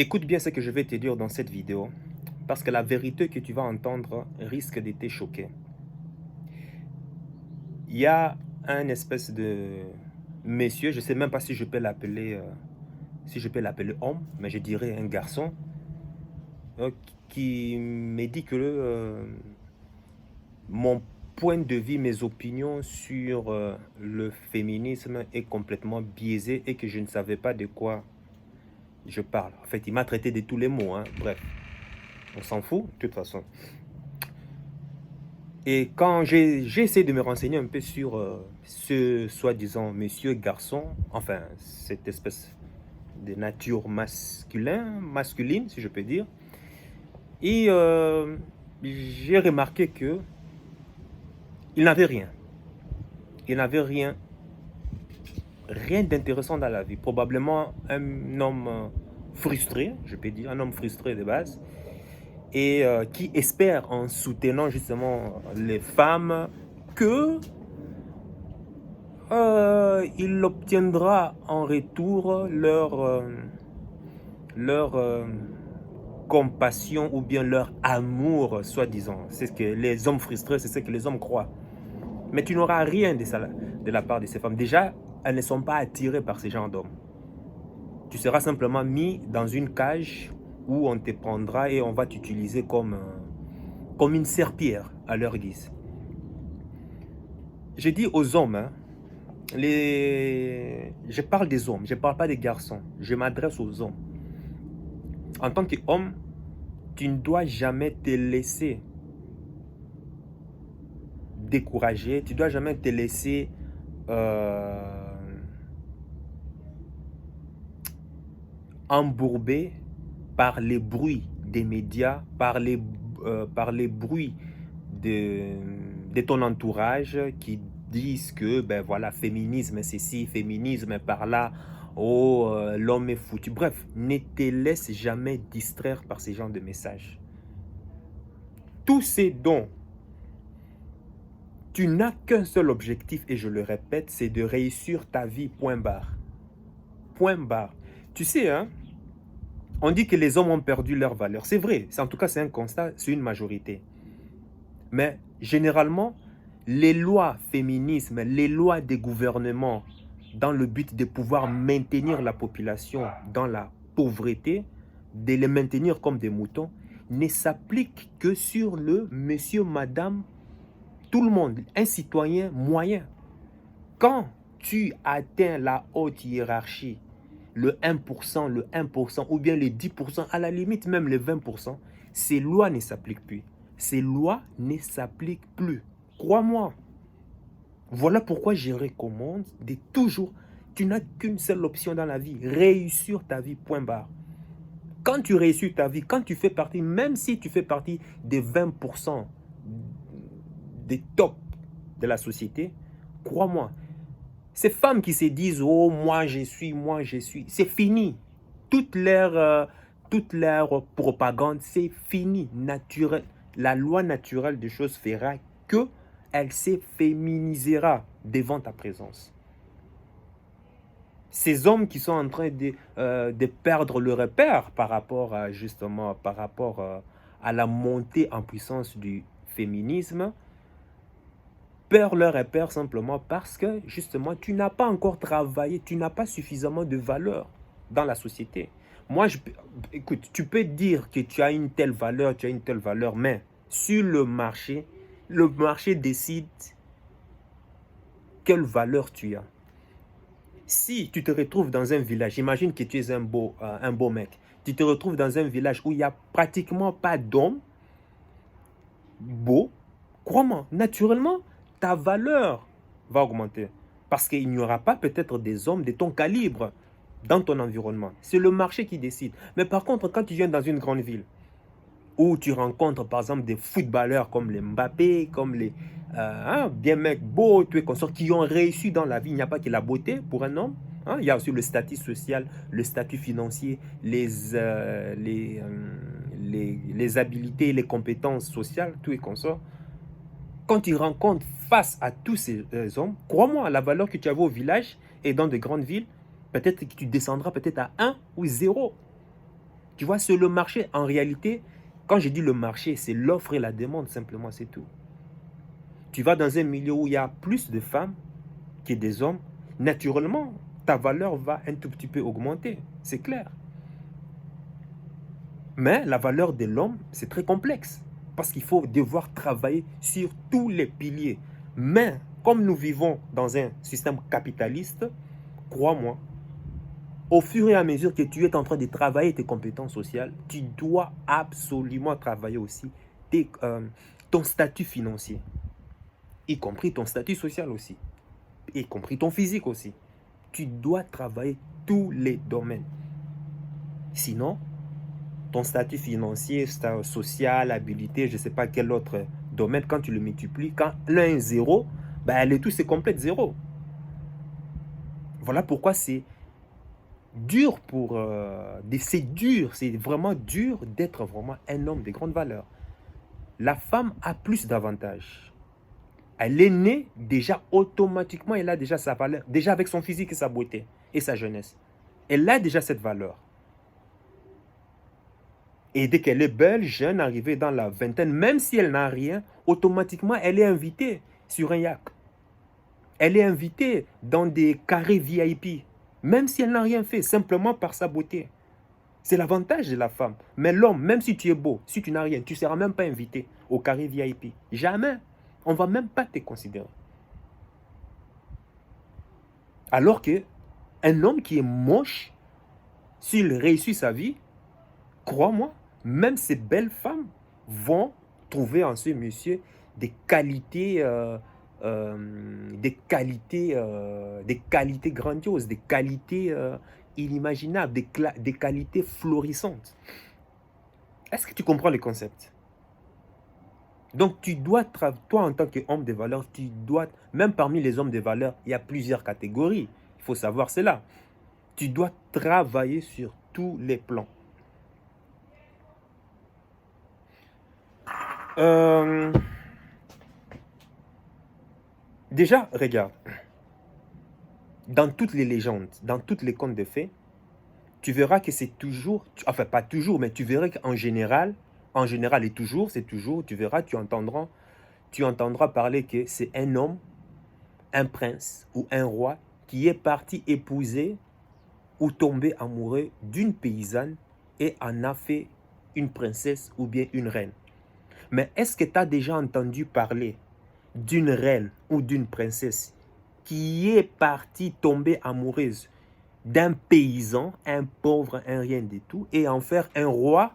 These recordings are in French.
Écoute bien ce que je vais te dire dans cette vidéo, parce que la vérité que tu vas entendre risque de te choquer. Il y a un espèce de monsieur, je ne sais même pas si je peux l'appeler homme, mais je dirais un garçon, euh, qui me dit que mon point de vue, mes opinions sur le féminisme est complètement biaisé et que je ne savais pas de quoi je parle. En fait, il m'a traité de tous les mots, hein. Bref, on s'en fout de toute façon. Et quand j'ai essayé de me renseigner un peu sur ce soi-disant monsieur garçon, enfin cette espèce de nature masculine si je peux dire, et j'ai remarqué que il n'avait rien. Il n'avait rien d'intéressant dans la vie. Probablement un homme frustré, je peux dire, un homme frustré de base, et qui espère en soutenant justement les femmes que il obtiendra en retour leur compassion ou bien leur amour, soi-disant. C'est ce que les hommes frustrés, c'est ce que les hommes croient. Mais tu n'auras rien de la part de ces femmes. Déjà, elles ne sont pas attirées par ces genres d'hommes. Tu seras simplement mis dans une cage où on te prendra et on va t'utiliser comme une serpillière à leur guise. Je dis aux hommes, hein, je parle des hommes, je ne parle pas des garçons. Je m'adresse aux hommes. En tant qu'homme, tu ne dois jamais te laisser décourager, tu ne dois jamais te laisser embourber par les bruits des médias, par les bruits de ton entourage qui disent que ben voilà, féminisme c'est ci, féminisme par là, oh l'homme est foutu. Bref, ne te laisse jamais distraire par ces genres de messages. Tous ces dons, tu n'as qu'un seul objectif, et je le répète, c'est de réussir ta vie, point barre. Point barre. Tu sais, hein, on dit que les hommes ont perdu leur valeur. C'est vrai, en tout cas c'est un constat, c'est une majorité. Mais généralement, les lois féminisme, les lois des gouvernements, dans le but de pouvoir maintenir la population dans la pauvreté, de les maintenir comme des moutons, ne s'appliquent que sur le monsieur, madame, tout le monde, un citoyen moyen. Quand tu atteins la haute hiérarchie, le 1%, le 1%, ou bien les 10%, à la limite même les 20%, ces lois ne s'appliquent plus. Ces lois ne s'appliquent plus. Crois-moi. Voilà pourquoi je recommande de toujours, tu n'as qu'une seule option dans la vie, réussir ta vie, point barre. Quand tu réussis ta vie, quand tu fais partie, même si tu fais partie des 20% des tops de la société, crois-moi, ces femmes qui se disent « Oh, moi je suis », c'est fini. Toute leur propagande, c'est fini. Naturel. La loi naturelle des choses fera qu'elle s'efféminisera devant ta présence. Ces hommes qui sont en train de perdre le repère par rapport à, justement, à la montée en puissance du féminisme, perd leur repère simplement parce que justement tu n'as pas encore travaillé, tu n'as pas suffisamment de valeur dans la société. Moi, écoute, tu peux dire que tu as une telle valeur, mais sur le marché décide quelle valeur tu as. Si tu te retrouves dans un village, imagine que tu es un beau mec, tu te retrouves dans un village où il n'y a pratiquement pas d'hommes beaux, crois-moi, naturellement, ta valeur va augmenter. Parce qu'il n'y aura pas peut-être des hommes de ton calibre dans ton environnement. C'est le marché qui décide. Mais par contre, quand tu viens dans une grande ville, où tu rencontres par exemple des footballeurs comme les Mbappé, comme les bien mecs beaux, qui ont réussi dans la vie, il n'y a pas que la beauté pour un homme. Hein? Il y a aussi le statut social, le statut financier, les habilités, les compétences sociales, tout et consort. Quand tu rencontres face à tous ces hommes, crois-moi, la valeur que tu avais au village et dans de grandes villes, peut-être que tu descendras peut-être à 1 ou 0. Tu vois, c'est le marché. En réalité, quand je dis le marché, c'est l'offre et la demande, simplement, c'est tout. Tu vas dans un milieu où il y a plus de femmes que des hommes, naturellement, ta valeur va un tout petit peu augmenter, c'est clair. Mais la valeur de l'homme, c'est très complexe, parce qu'il faut devoir travailler sur tous les piliers. Mais comme nous vivons dans un système capitaliste, crois-moi, au fur et à mesure que tu es en train de travailler tes compétences sociales, tu dois absolument travailler aussi ton statut financier, y compris ton statut social aussi, y compris ton physique aussi. Tu dois travailler tous les domaines. Sinon, ton statut financier, social, habilité, je ne sais pas quel autre domaine, quand tu le multiplies, quand l'un est zéro, ben, le tout c'est complète zéro. Voilà pourquoi c'est dur c'est vraiment dur d'être vraiment un homme de grande valeur. La femme a plus d'avantages. Elle est née déjà automatiquement, elle a déjà sa valeur, déjà avec son physique et sa beauté et sa jeunesse. Elle a déjà cette valeur. Et dès qu'elle est belle, jeune, arrivée dans la vingtaine, même si elle n'a rien, automatiquement, elle est invitée sur un yacht. Elle est invitée dans des carrés VIP, même si elle n'a rien fait, simplement par sa beauté. C'est l'avantage de la femme. Mais l'homme, même si tu es beau, si tu n'as rien, tu ne seras même pas invité au carré VIP. Jamais. On ne va même pas te considérer. Alors que un homme qui est moche, s'il réussit sa vie, crois-moi, même ces belles femmes vont trouver en ce monsieur des qualités, des qualités grandioses, des qualités inimaginables, des qualités florissantes. Est-ce que tu comprends le concept? Donc, tu dois, toi en tant qu'homme de valeur, tu dois, même parmi les hommes de valeur, il y a plusieurs catégories. Il faut savoir cela. Tu dois travailler sur tous les plans. Déjà, regarde, dans toutes les légendes, dans toutes les contes de fées, tu verras que c'est toujours, enfin pas toujours, mais tu verras qu'en général, et toujours, c'est toujours, tu verras, tu entendras parler que c'est un homme, un prince ou un roi qui est parti épouser ou tomber amoureux d'une paysanne et en a fait une princesse ou bien une reine. Mais est-ce que tu as déjà entendu parler d'une reine ou d'une princesse qui est partie tomber amoureuse d'un paysan, un pauvre, un rien du tout, et en faire un roi?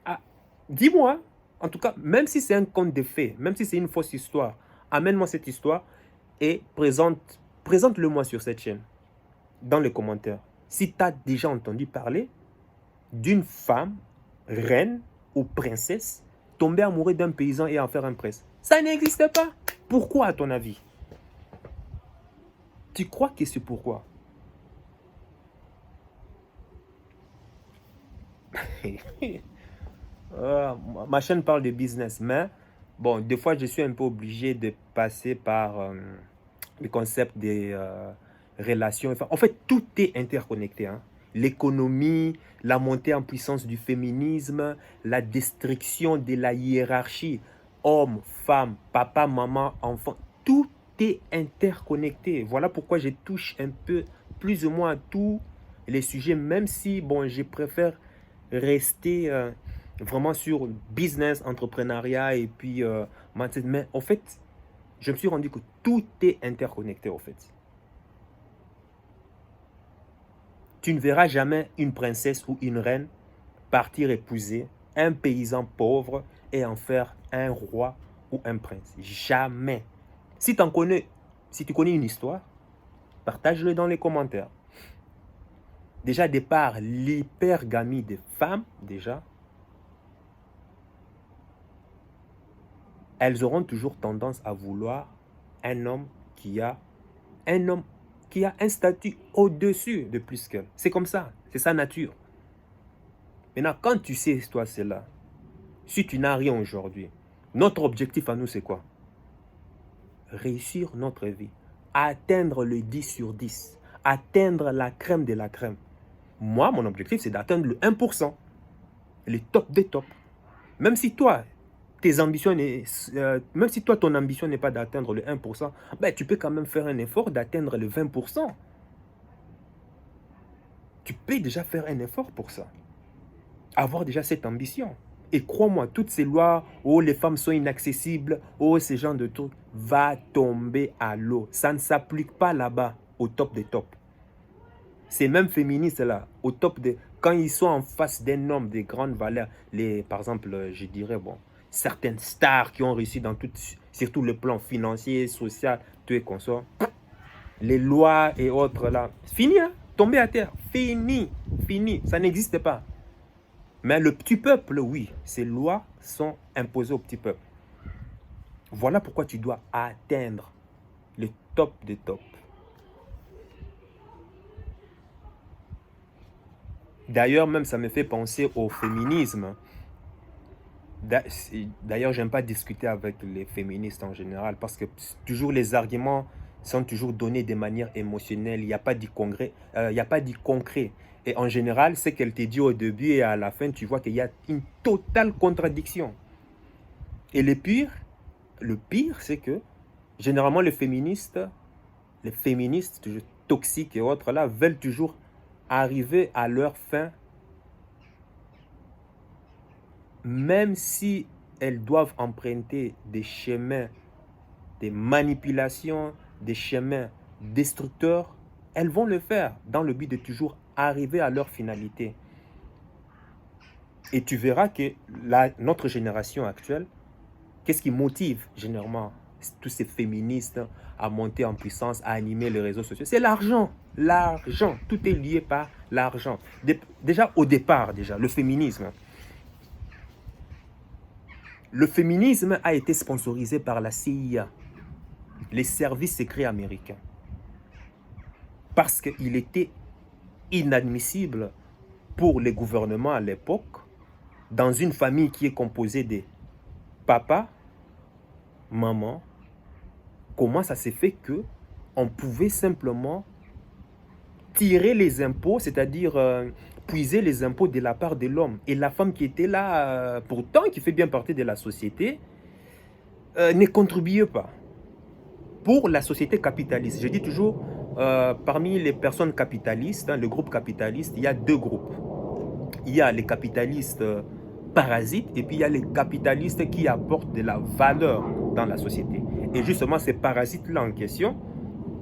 Ah, dis-moi, en tout cas, même si c'est un conte de fées, même si c'est une fausse histoire, amène-moi cette histoire et présente-le-moi sur cette chaîne, dans les commentaires. Si tu as déjà entendu parler d'une femme, reine ou princesse, tomber amoureux d'un paysan et en faire un prince. Ça n'existe pas. Pourquoi, à ton avis? Tu crois que c'est pourquoi? Ma chaîne parle de business, mais bon, des fois, je suis un peu obligé de passer par le concept des relations. Enfin, en fait, tout est interconnecté, hein. L'économie, la montée en puissance du féminisme, la destruction de la hiérarchie, homme, femme, papa, maman, enfant, tout est interconnecté. Voilà pourquoi je touche un peu plus ou moins à tous les sujets, même si, bon, je préfère rester vraiment sur business, entrepreneuriat et puis mindset. Mais en fait, je me suis rendu que tout est interconnecté, en fait. Tu ne verras jamais une princesse ou une reine partir épouser un paysan pauvre et en faire un roi ou un prince. Jamais. Si tu connais une histoire, partage-le dans les commentaires. Déjà, de par l'hypergamie des femmes, déjà, elles auront toujours tendance à vouloir un homme qui a un statut au-dessus de plus qu'elle. C'est comme ça, c'est sa nature. Maintenant, quand tu sais, toi, cela, si tu n'as rien aujourd'hui, notre objectif à nous, c'est quoi? Réussir notre vie, atteindre le 10 sur 10, atteindre la crème de la crème. Moi, mon objectif, c'est d'atteindre le 1%, les top des tops. Même si toi, même si toi, ton ambition n'est pas d'atteindre le 1%, ben, tu peux quand même faire un effort d'atteindre le 20%. Tu peux déjà faire un effort pour ça. Avoir déjà cette ambition. Et crois-moi, toutes ces lois, oh les femmes sont inaccessibles, oh ces genres de trucs, va tomber à l'eau. Ça ne s'applique pas là-bas, au top des tops. Ces mêmes féministes-là, au top des... Quand ils sont en face d'un homme de grandes valeurs, par exemple, je dirais, bon, certaines stars qui ont réussi dans tout, surtout le plan financier, social, tout et consort, les lois et autres là, fini, hein? Tomber à terre, fini, fini, ça n'existe pas. Mais le petit peuple, oui, ces lois sont imposées au petit peuple. Voilà pourquoi tu dois atteindre le top des tops. D'ailleurs, même ça me fait penser au féminisme. D'ailleurs, j'aime pas discuter avec les féministes en général parce que toujours les arguments sont toujours donnés de manière émotionnelle. Il n'y a pas du concret. Et en général, ce qu'elle te dit au début et à la fin, tu vois qu'il y a une totale contradiction. Et le pire, c'est que généralement les féministes toujours toxiques et autres là, veulent toujours arriver à leur fin, même si elles doivent emprunter des chemins, des manipulations, des chemins destructeurs, elles vont le faire dans le but de toujours arriver à leur finalité. Et tu verras que notre génération actuelle, qu'est-ce qui motive généralement tous ces féministes à monter en puissance, à animer les réseaux sociaux? C'est l'argent. L'argent. Tout est lié par l'argent. Déjà, au départ, le féminisme. Le féminisme a été sponsorisé par la CIA, les services secrets américains. Parce qu'il était inadmissible pour les gouvernements à l'époque, dans une famille qui est composée de papa, maman, comment ça s'est fait que on pouvait simplement tirer les impôts, c'est-à-dire puiser les impôts de la part de l'homme. Et la femme qui était là, pourtant, qui fait bien partie de la société, ne contribuait pas. Pour la société capitaliste, je dis toujours, parmi les personnes capitalistes, le groupe capitaliste, il y a deux groupes. Il y a les capitalistes parasites et puis il y a les capitalistes qui apportent de la valeur dans la société. Et justement, ces parasites-là en question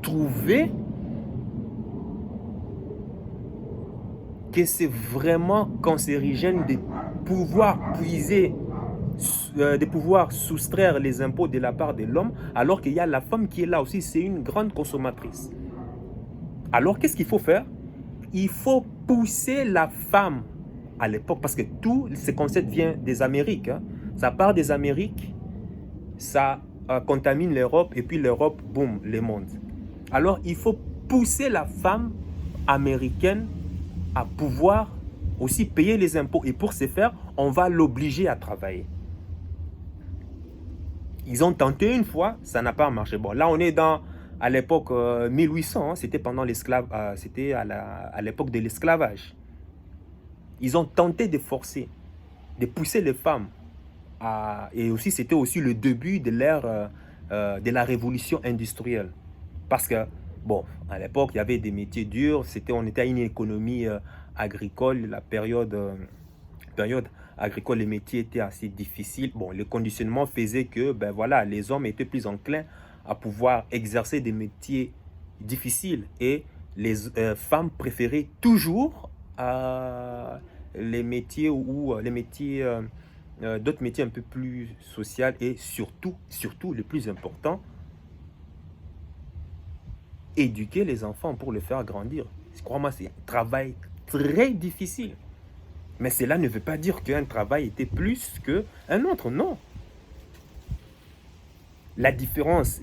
trouvaient que c'est vraiment cancérigène de pouvoir puiser, de pouvoir soustraire les impôts de la part de l'homme, alors qu'il y a la femme qui est là aussi, c'est une grande consommatrice. Alors qu'est-ce qu'il faut faire? Il faut pousser la femme à l'époque, parce que tout ce concept vient des Amériques, hein. Ça part des Amériques, ça contamine l'Europe, et puis l'Europe, boum, le monde. Alors il faut pousser la femme américaine à pouvoir aussi payer les impôts, et pour ce faire, on va l'obliger à travailler. Ils ont tenté une fois, ça n'a pas marché. Bon, là on est à l'époque 1800, hein, c'était pendant c'était à l'époque de l'esclavage. Ils ont tenté de forcer, de pousser les femmes et aussi c'était aussi le début de l'ère de la révolution industrielle. Parce que, bon, à l'époque, il y avait des métiers durs, on était à une économie agricole, la période agricole, les métiers étaient assez difficiles. Bon, le conditionnement faisait que, ben voilà, les hommes étaient plus enclins à pouvoir exercer des métiers difficiles et les femmes préféraient toujours les métiers d'autres métiers un peu plus sociaux et surtout le plus important, éduquer les enfants pour les faire grandir. Crois-moi, c'est un travail très difficile. Mais cela ne veut pas dire qu'un travail était plus qu'un autre, non. La différence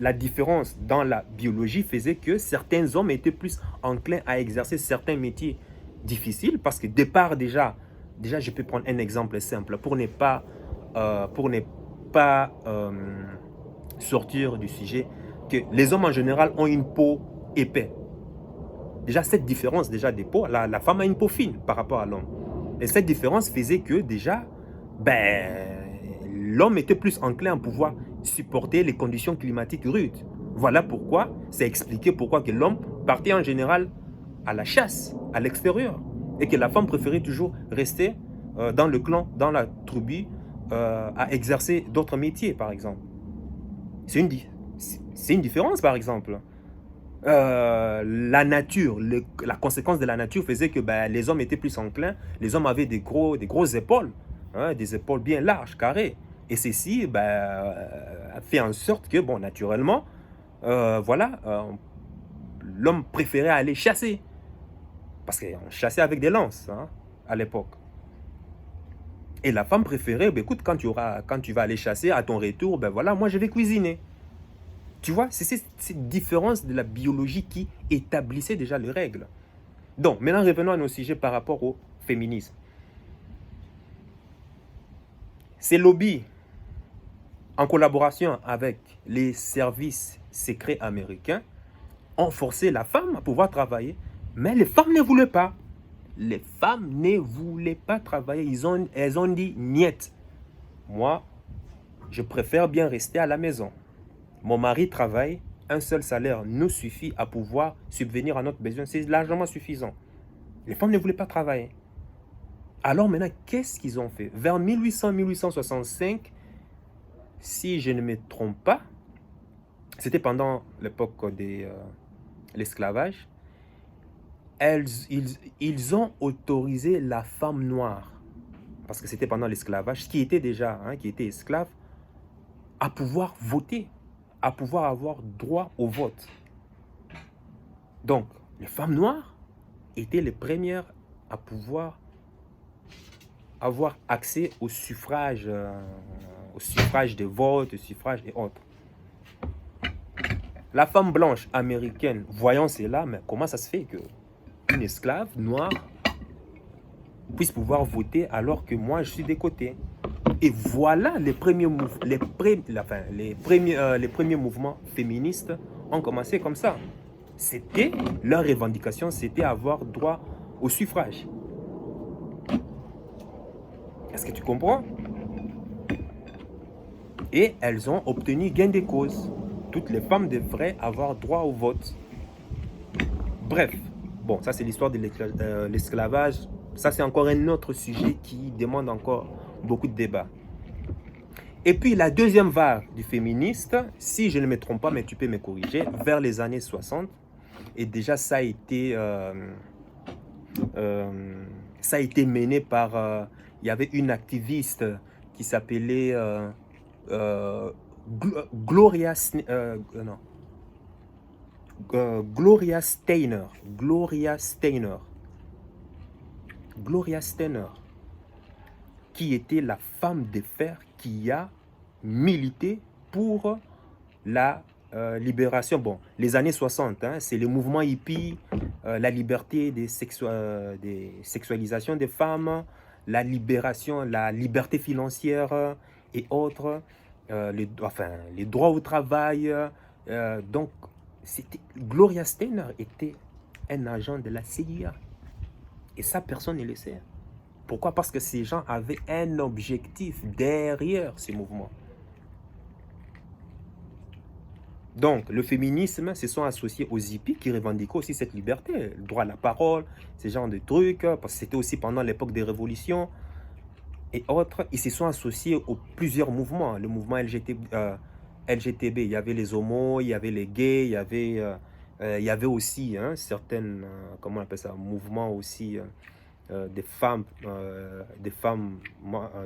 dans la biologie faisait que certains hommes étaient plus enclins à exercer certains métiers difficiles parce que départ déjà je peux prendre un exemple simple pour ne pas sortir du sujet, que les hommes en général ont une peau épaisse. Déjà, cette différence déjà des peaux, la femme a une peau fine par rapport à l'homme. Et cette différence faisait que déjà, l'homme était plus enclin à pouvoir supporter les conditions climatiques rudes. Voilà pourquoi, c'est expliqué pourquoi que l'homme partait en général à la chasse, à l'extérieur, et que la femme préférait toujours rester dans le clan, dans la tribu, à exercer d'autres métiers, par exemple. C'est une différence, par exemple. La nature, la conséquence de la nature faisait que les hommes étaient plus enclins, les hommes avaient des grosses épaules, hein, des épaules bien larges, carrées. Et ceci a fait en sorte que, bon, naturellement, voilà, l'homme préférait aller chasser. Parce qu'on chassait avec des lances, hein, à l'époque. Et la femme préférait, écoute, quand tu vas aller chasser, à ton retour, voilà, moi je vais cuisiner. Tu vois, c'est cette différence de la biologie qui établissait déjà les règles. Donc, maintenant revenons à nos sujets par rapport au féminisme. Ces lobbies, en collaboration avec les services secrets américains, ont forcé la femme à pouvoir travailler, mais les femmes ne voulaient pas. Les femmes ne voulaient pas travailler. Elles ont dit niet. Moi, je préfère bien rester à la maison. Mon mari travaille, un seul salaire nous suffit à pouvoir subvenir à notre besoin. C'est largement suffisant. Les femmes ne voulaient pas travailler. Alors maintenant, qu'est-ce qu'ils ont fait? Vers 1800-1865, si je ne me trompe pas, c'était pendant l'époque de l'esclavage, ils ont autorisé la femme noire, parce que c'était pendant l'esclavage, qui était déjà, qui était esclave, à pouvoir voter, à pouvoir avoir droit au vote. Donc, les femmes noires étaient les premières à pouvoir avoir accès au suffrage des votes, au suffrage et autres. La femme blanche américaine, voyant cela, mais comment ça se fait qu'une esclave noire puisse pouvoir voter alors que moi je suis des côtés? Et voilà les premiers mouvements féministes ont commencé comme ça. C'était leur revendication, c'était avoir droit au suffrage. Est-ce que tu comprends? Et elles ont obtenu gain de cause. Toutes les femmes devraient avoir droit au vote. Bref, bon, ça c'est l'histoire de l'esclavage. Ça c'est encore un autre sujet qui demande encore beaucoup de débats. Et puis la deuxième vague du féministe, si je ne me trompe pas, mais tu peux me corriger, vers les années 60, et déjà ça a été mené par... il y avait une activiste qui s'appelait Gloria Steiner. Gloria Steiner, qui était la femme de fer qui a milité pour la libération. Bon, les années 60, c'est le mouvement hippie, la liberté des sexualisations des femmes, la libération, la liberté financière et autres, les droits au travail. Donc, Gloria Steiner était un agent de la CIA. Et ça, personne ne le sait. Pourquoi? Parce que ces gens avaient un objectif derrière ces mouvements. Donc, le féminisme se sont associés aux hippies qui revendiquaient aussi cette liberté, le droit à la parole, ce genre de trucs, parce que c'était aussi pendant l'époque des révolutions et autres. Ils se sont associés aux plusieurs mouvements. Le mouvement LGTB, il y avait les homos, il y avait les gays, il y avait aussi certaines, comment on appelle ça, mouvements aussi des femmes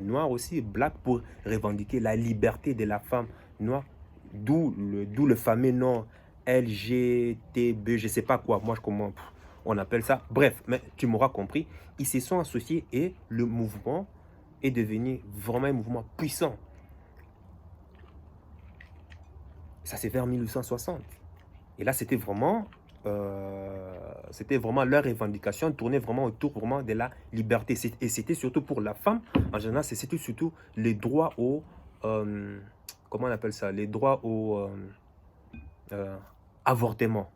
noires aussi, black, pour revendiquer la liberté de la femme noire. D'où le fameux nom LGTB, je ne sais pas quoi, moi comment on appelle ça. Bref, mais tu m'auras compris. Ils se sont associés et le mouvement est devenu vraiment un mouvement puissant. Ça c'est vers 1860. Et là c'était vraiment leur revendication tournée vraiment autour vraiment de la liberté. Et c'était surtout pour la femme, en général, c'était surtout les droits au... comment on appelle ça? Les droits au avortement.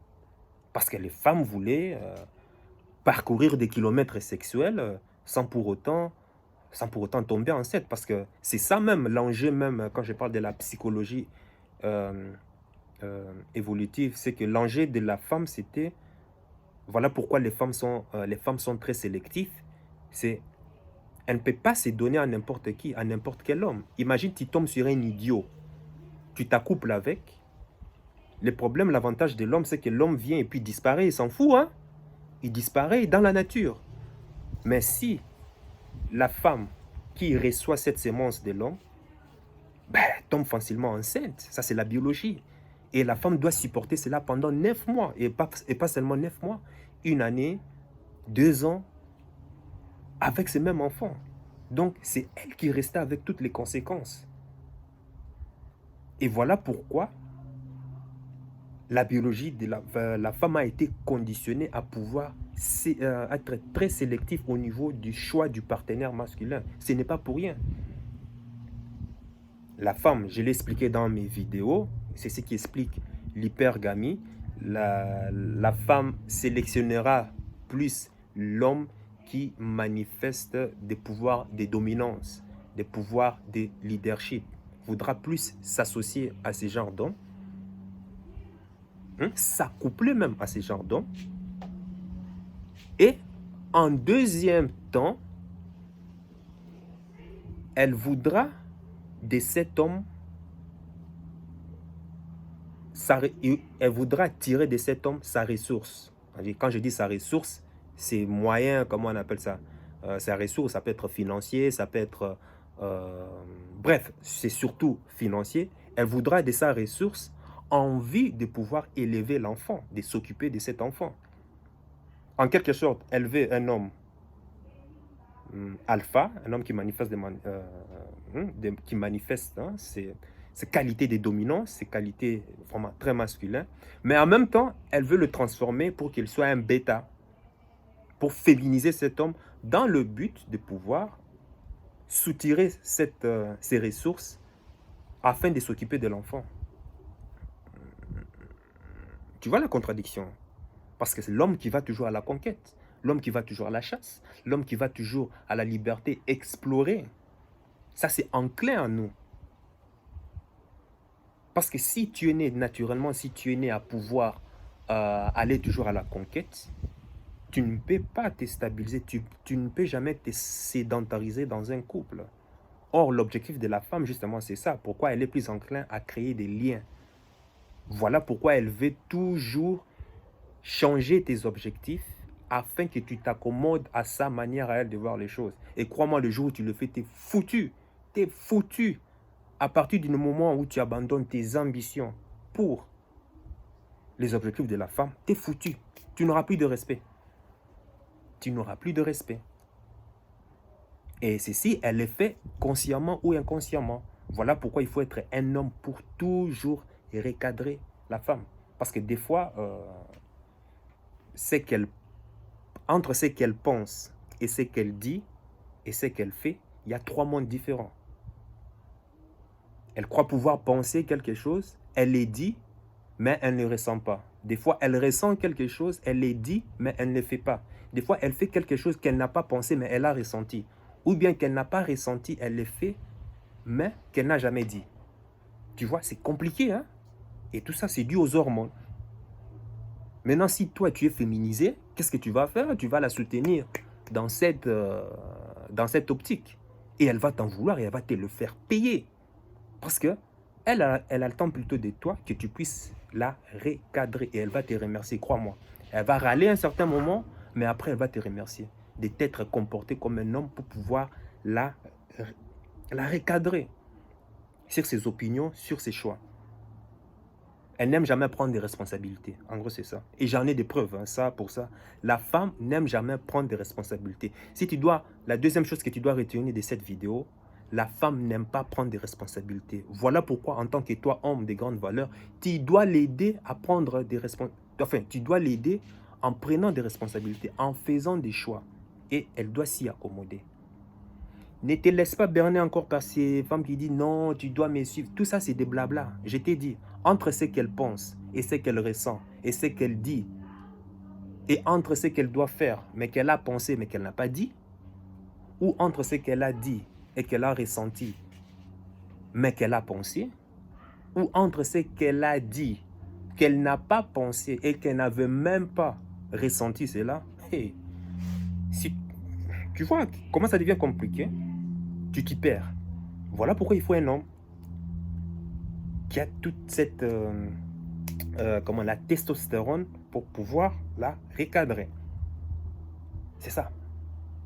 Parce que les femmes voulaient parcourir des kilomètres sexuels sans pour autant tomber enceinte. Parce que c'est ça même, l'enjeu même, quand je parle de la psychologie évolutive, c'est que l'enjeu de la femme, c'était, voilà pourquoi les femmes sont très sélectives, c'est elle ne peut pas se donner à n'importe qui, à n'importe quel homme. Imagine, tu tombes sur un idiot, tu t'accouples avec. Le problème, l'avantage de l'homme, c'est que l'homme vient et puis disparaît, il s'en fout, hein. Il disparaît dans la nature. Mais si la femme qui reçoit cette sémence de l'homme, ben, tombe facilement enceinte, ça c'est la biologie. Et la femme doit supporter cela pendant 9 mois, et pas seulement 9 mois, 1 année, 2 ans, avec ce même enfant. Donc, c'est elle qui restait avec toutes les conséquences. Et voilà pourquoi la biologie de la femme a été conditionnée à pouvoir être très sélectif au niveau du choix du partenaire masculin. Ce n'est pas pour rien. La femme, je l'ai expliqué dans mes vidéos, c'est ce qui explique l'hypergamie. La femme sélectionnera plus l'homme qui manifeste des pouvoirs de dominance, des pouvoirs de leadership, voudra plus s'associer à ce genre d'hommes, s'accoupler même à ce genre d'hommes. Et en deuxième temps, elle voudra de cet homme, elle voudra tirer de cet homme sa ressource. Quand je dis sa ressource, c'est moyen, comment on appelle ça, sa ressource, ça peut être financier, ça peut être... bref, c'est surtout financier. Elle voudra de sa ressource en vue de pouvoir élever l'enfant, de s'occuper de cet enfant. En quelque sorte, élever un homme alpha, un homme qui manifeste, ses qualités de dominance, ses qualités vraiment très masculines, mais en même temps, elle veut le transformer pour qu'il soit un bêta, pour féminiser cet homme dans le but de pouvoir soutirer ses ressources afin de s'occuper de l'enfant. Tu vois la contradiction? Parce que c'est l'homme qui va toujours à la conquête, l'homme qui va toujours à la chasse, l'homme qui va toujours à la liberté, explorer. Ça, c'est enclin en nous. Parce que si tu es né naturellement, si tu es né à pouvoir aller toujours à la conquête, tu ne peux pas te stabiliser, tu ne peux jamais te sédentariser dans un couple. Or, l'objectif de la femme, justement, c'est ça. Pourquoi elle est plus enclin à créer des liens. Voilà pourquoi elle veut toujours changer tes objectifs afin que tu t'accommodes à sa manière à elle de voir les choses. Et crois-moi, le jour où tu le fais, t'es foutu. T'es foutu. À partir du moment où tu abandonnes tes ambitions pour les objectifs de la femme, t'es foutu. Tu n'auras plus de respect. Tu n'auras plus de respect. Et ceci, elle le fait consciemment ou inconsciemment. Voilà pourquoi il faut être un homme pour toujours recadrer la femme. Parce que des fois, entre ce qu'elle pense et ce qu'elle dit et ce qu'elle fait, il y a 3 mondes différents. Elle croit pouvoir penser quelque chose, elle les dit, mais elle ne ressent pas. Des fois, elle ressent quelque chose, elle les dit, mais elle ne le fait pas. Des fois, elle fait quelque chose qu'elle n'a pas pensé, mais elle a ressenti. Ou bien qu'elle n'a pas ressenti, elle le fait, mais qu'elle n'a jamais dit. Tu vois, c'est compliqué, hein? Et tout ça, c'est dû aux hormones. Maintenant, si toi, tu es féminisé, qu'est-ce que tu vas faire? Tu vas la soutenir dans cette optique. Et elle va t'en vouloir et elle va te le faire payer. Parce que elle attend plutôt de toi que tu puisses la recadrer. Et elle va te remercier, crois-moi. Elle va râler à un certain moment, mais après, elle va te remercier de t'être comporté comme un homme pour pouvoir la recadrer sur ses opinions, sur ses choix. Elle n'aime jamais prendre des responsabilités. En gros, c'est ça. Et j'en ai des preuves, hein, ça pour ça. La femme n'aime jamais prendre des responsabilités. La deuxième chose que tu dois retenir de cette vidéo, la femme n'aime pas prendre des responsabilités. Voilà pourquoi, en tant que toi, homme de grande valeur, tu dois l'aider à prendre des responsabilités. Enfin, tu dois l'aider en prenant des responsabilités, en faisant des choix. Et elle doit s'y accommoder. Ne te laisse pas berner encore par ces femmes qui disent non, tu dois me suivre. Tout ça, c'est des blabla. Je t'ai dit, entre ce qu'elle pense et ce qu'elle ressent et ce qu'elle dit, et entre ce qu'elle doit faire, mais qu'elle a pensé, mais qu'elle n'a pas dit, ou entre ce qu'elle a dit et qu'elle a ressenti, mais qu'elle a pensé, ou entre ce qu'elle a dit, qu'elle n'a pas pensé et qu'elle n'avait même pas ressenti cela. Hey, si tu vois comment ça devient compliqué, tu t'y perds. Voilà pourquoi il faut un homme qui a toute cette comment, la testostérone pour pouvoir la recadrer. C'est ça.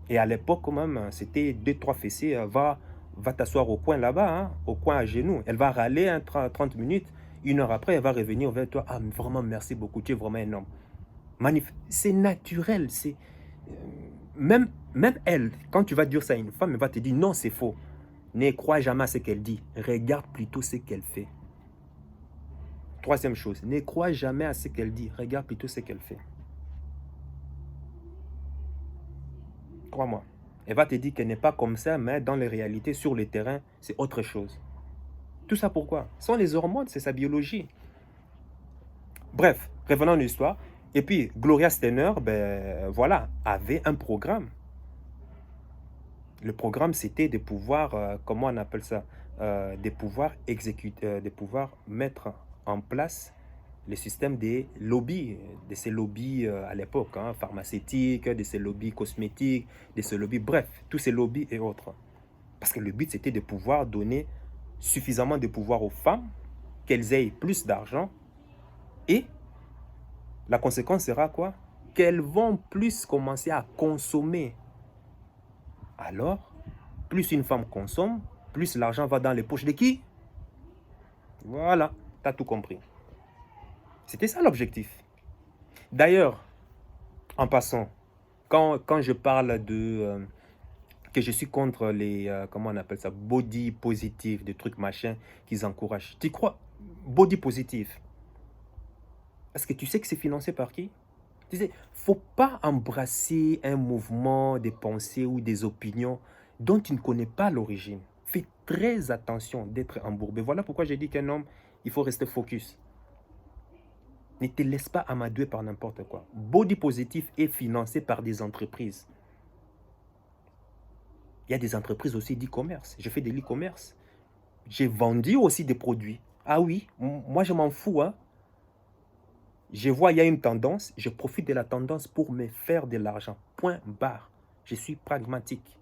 Et à l'époque, quand même, c'était 2-3 fessées. Va t'asseoir au coin là-bas, hein, au coin à genoux. Elle va râler 30 minutes. 1 heure après, elle va revenir vers toi. Ah, vraiment, merci beaucoup. Tu es vraiment un homme. C'est naturel. Même elle, quand tu vas dire ça à une femme, elle va te dire non, c'est faux. Ne crois jamais à ce qu'elle dit. Regarde plutôt ce qu'elle fait. Troisième chose, ne crois jamais à ce qu'elle dit. Regarde plutôt ce qu'elle fait. Crois-moi. Elle va te dire qu'elle n'est pas comme ça, mais dans les réalités, sur le terrain, c'est autre chose. Tout ça pourquoi? Ce sont les hormones, c'est sa biologie. Bref, revenons à l'histoire. Et puis, Gloria Steiner, ben voilà, avait un programme. Le programme, c'était de pouvoir, comment on appelle ça, de pouvoir exécuter, de pouvoir mettre en place le système des lobbies, de ces lobbies à l'époque, hein, pharmaceutiques, de ces lobbies cosmétiques, de ces lobbies, bref, tous ces lobbies et autres. Parce que le but, c'était de pouvoir donner suffisamment de pouvoir aux femmes, qu'elles aient plus d'argent, et la conséquence sera quoi? Qu'elles vont plus commencer à consommer. Alors, plus une femme consomme, plus l'argent va dans les poches de qui? Voilà, tu as tout compris. C'était ça l'objectif. D'ailleurs, en passant, quand je parle de que je suis contre les, comment on appelle ça, body positif, des trucs machin qu'ils encouragent. Tu crois, body positif, est-ce que tu sais que c'est financé par qui? Tu sais, faut pas embrasser un mouvement, des pensées ou des opinions dont tu ne connais pas l'origine. Fais très attention d'être embourbé. Voilà pourquoi j'ai dit qu'un homme, il faut rester focus. Ne te laisse pas amadouer par n'importe quoi. Body positif est financé par des entreprises. Il y a des entreprises aussi d'e-commerce. Je fais de l'e-commerce. J'ai vendu aussi des produits. Ah oui, moi je m'en fous. Hein. Je vois, il y a une tendance. Je profite de la tendance pour me faire de l'argent. Point barre. Je suis pragmatique.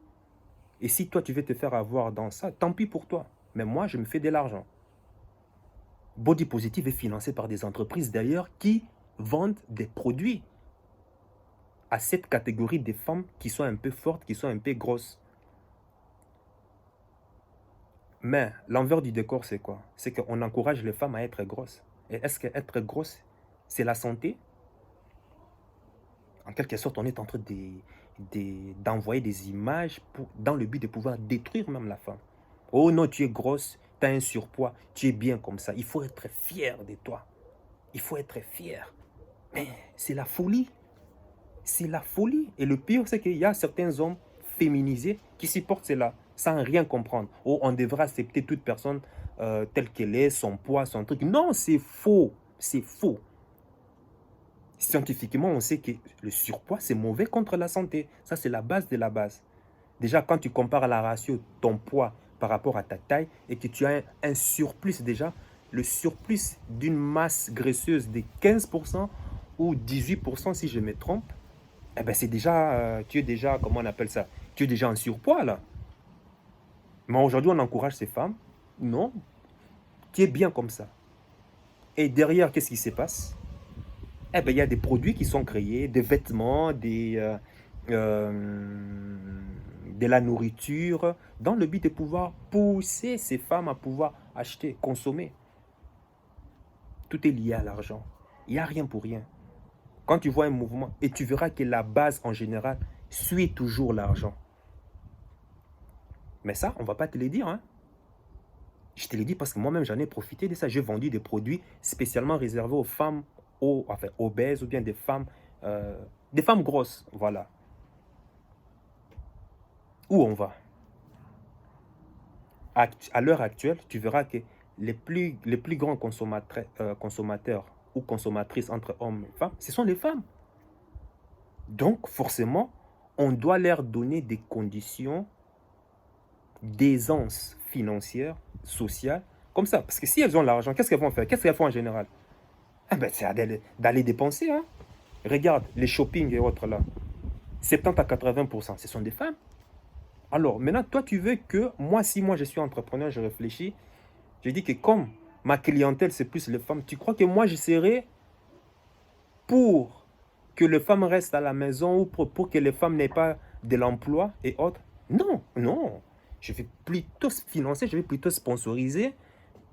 Et si toi, tu veux te faire avoir dans ça, tant pis pour toi. Mais moi, je me fais de l'argent. Body Positive est financé par des entreprises d'ailleurs qui vendent des produits à cette catégorie de femmes qui sont un peu fortes, qui sont un peu grosses. Mais l'envers du décor, c'est quoi? C'est qu'on encourage les femmes à être grosses. Et est-ce qu'être grosse, c'est la santé? En quelque sorte, on est en train d'envoyer des images dans le but de pouvoir détruire même la femme. Oh non, tu es grosse, tu as un surpoids, tu es bien comme ça. Il faut être fier de toi. Il faut être fier. Mais c'est la folie. C'est la folie. Et le pire, c'est qu'il y a certains hommes féminisés qui supportent cela sans rien comprendre. Oh, on devrait accepter toute personne telle qu'elle est, son poids, son truc. Non, c'est faux. C'est faux. Scientifiquement, on sait que le surpoids, c'est mauvais contre la santé. Ça, c'est la base de la base. Déjà, quand tu compares la ratio, ton poids par rapport à ta taille, et que tu as un surplus déjà, le surplus d'une masse graisseuse de 15% ou 18% si je me trompe, eh ben c'est déjà, tu es déjà, comment on appelle ça? Tu es déjà en surpoids là. Mais aujourd'hui, on encourage ces femmes. Non, tu es bien comme ça. Et derrière, qu'est-ce qui se passe? Eh bien, il y a des produits qui sont créés, des vêtements, de la nourriture, dans le but de pouvoir pousser ces femmes à pouvoir acheter, consommer. Tout est lié à l'argent. Il n'y a rien pour rien. Quand tu vois un mouvement, et tu verras que la base en général suit toujours l'argent. Mais ça, on ne va pas te le dire. Hein. Je te le dis parce que moi-même, j'en ai profité de ça. J'ai vendu des produits spécialement réservés aux femmes enfin, obèses ou bien des femmes grosses. Voilà. Où on va? À l'heure actuelle, tu verras que les plus grands consommateurs ou consommatrices entre hommes et femmes, ce sont les femmes. Donc, forcément, on doit leur donner des conditions d'aisance financière, sociale, comme ça. Parce que si elles ont l'argent, qu'est-ce qu'elles vont faire? Qu'est-ce qu'elles font en général? Ah ben, c'est d'aller dépenser. Hein. Regarde, les shopping et autres là. 70 à 80%, ce sont des femmes. Alors, maintenant, toi, tu veux que, si moi je suis entrepreneur, je réfléchis, je dis que comme ma clientèle, c'est plus les femmes, tu crois que moi, je serais pour que les femmes restent à la maison ou pour que les femmes n'aient pas de l'emploi et autres? Non, non. Je vais plutôt financer, je vais plutôt sponsoriser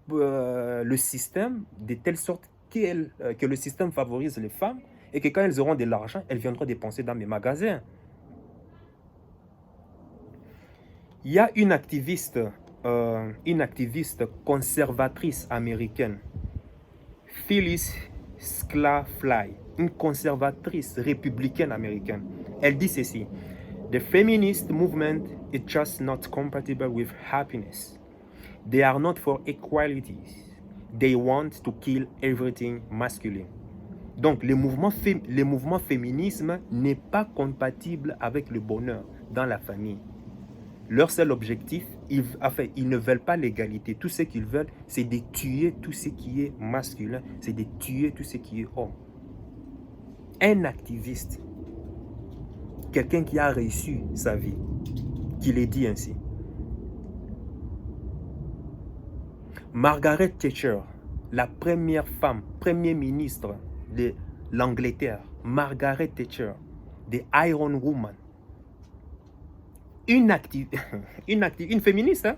le système de telle sorte que le système favorise les femmes et que quand elles auront de l'argent, elles viendront dépenser dans mes magasins. Il y a une activiste conservatrice américaine, Phyllis Schlafly, une conservatrice républicaine américaine. Elle dit ceci: The feminist movement is just not compatible with happiness. They are not for equality. They want to kill everything masculine. Donc, le mouvement féminisme n'est pas compatible avec le bonheur dans la famille. Leur seul objectif, ils ne veulent pas l'égalité. Tout ce qu'ils veulent, c'est de tuer tout ce qui est masculin, c'est de tuer tout ce qui est homme. Un activiste, quelqu'un qui a réussi sa vie, qui le dit ainsi. Margaret Thatcher, la première femme, premier ministre de l'Angleterre, Margaret Thatcher, the Iron Woman, une féministe, hein?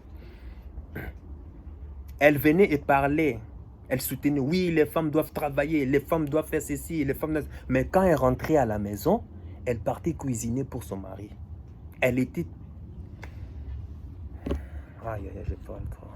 Elle venait et parlait, elle soutenait, oui, les femmes doivent travailler, les femmes doivent faire ceci, les femmes doivent... Mais quand elle rentrait à la maison, elle partait cuisiner pour son mari. Elle était... Aïe, aïe, j'ai pas le temps.